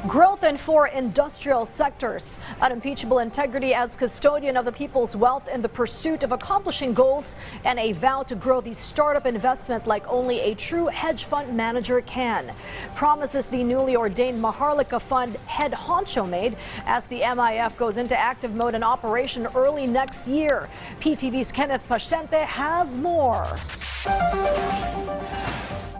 Growth in 4 industrial sectors, unimpeachable integrity as custodian of the people's wealth in the pursuit of accomplishing goals, and a vow to grow the startup investment like only a true hedge fund manager can. Promises the newly ordained Maharlika Fund head honcho made as the MIF goes into active mode and operation early next year. PTV's Kenneth Paciente has more.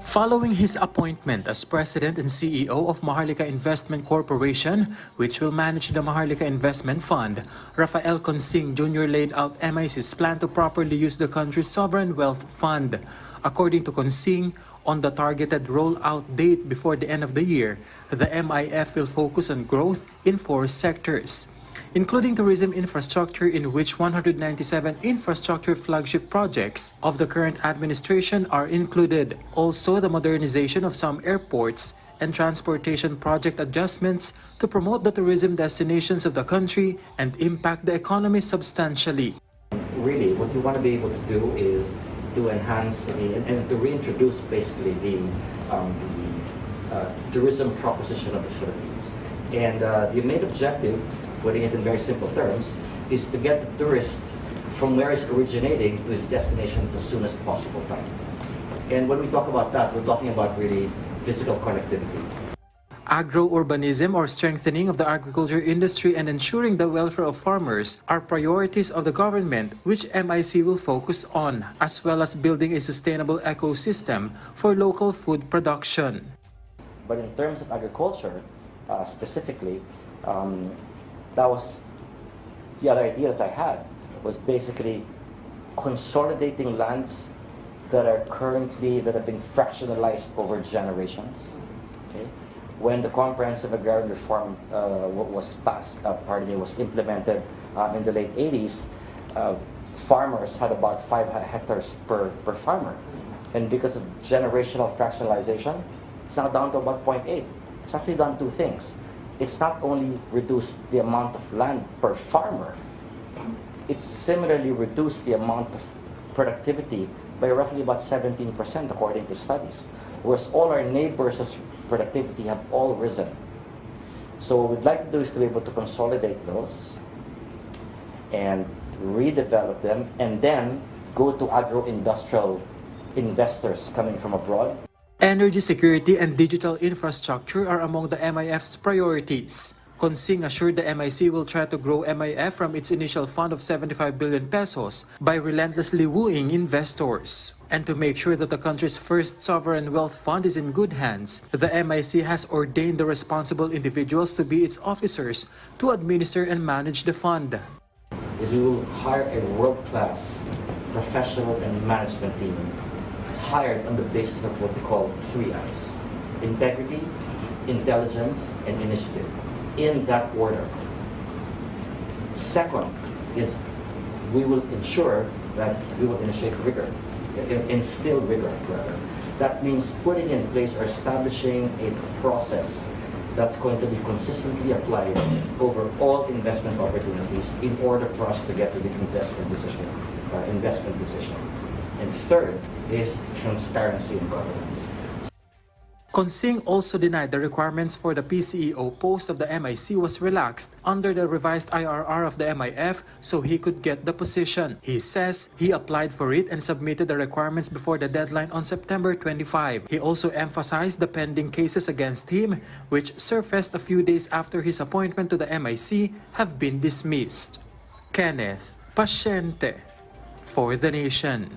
Following his appointment as President and CEO of Maharlika Investment Corporation, which will manage the Maharlika Investment Fund, Rafael Consing Jr. laid out MIC's plan to properly use the country's sovereign wealth fund. According to Consing, on the targeted rollout date before the end of the year, the MIF will focus on growth in 4 sectors, including tourism infrastructure, in which 197 infrastructure flagship projects of the current administration are included. Also, the modernization of some airports and transportation project adjustments to promote the tourism destinations of the country and impact the economy substantially. Really, what you want to be able to do is to enhance and to reintroduce basically the tourism proposition of the Philippines. And the main objective, putting it in very simple terms, is to get the tourist from where it's originating to its destination as soon as possible time. And when we talk about that, we're talking about really physical connectivity. Agro-urbanism, or strengthening of the agriculture industry and ensuring the welfare of farmers, are priorities of the government, which MIC will focus on, as well as building a sustainable ecosystem for local food production. But in terms of agriculture, specifically, that was the other idea that I had, was basically consolidating lands that have been fractionalized over generations. Okay? When the comprehensive agrarian reform was implemented in the late 80s, farmers had about 5 hectares per farmer. And because of generational fractionalization, it's now down to about 0.8. It's actually done 2 things. It's not only reduced the amount of land per farmer, it's similarly reduced the amount of productivity by roughly about 17% according to studies, whereas all our neighbors' productivity have all risen. So what we'd like to do is to be able to consolidate those and redevelop them, and then go to agro-industrial investors coming from abroad. Energy security and digital infrastructure are among the MIF's priorities. Consing assured the MIC will try to grow MIF from its initial fund of 75 billion pesos by relentlessly wooing investors. And to make sure that the country's first sovereign wealth fund is in good hands, the MIC has ordained the responsible individuals to be its officers to administer and manage the fund. We will hire a world-class professional and management team, hired on the basis of what we call 3 I's: integrity, intelligence, and initiative, in that order. Second is we will ensure that we will instill rigor. That means putting in place or establishing a process that's going to be consistently applied over all investment opportunities in order for us to get to the investment decision. And third is transparency in governance. Consing also denied the requirements for the PCEO post of the MIC was relaxed under the revised IRR of the MIF so he could get the position. He says he applied for it and submitted the requirements before the deadline on September 25. He also emphasized the pending cases against him, which surfaced a few days after his appointment to the MIC, have been dismissed. Kenneth Paciente for The Nation.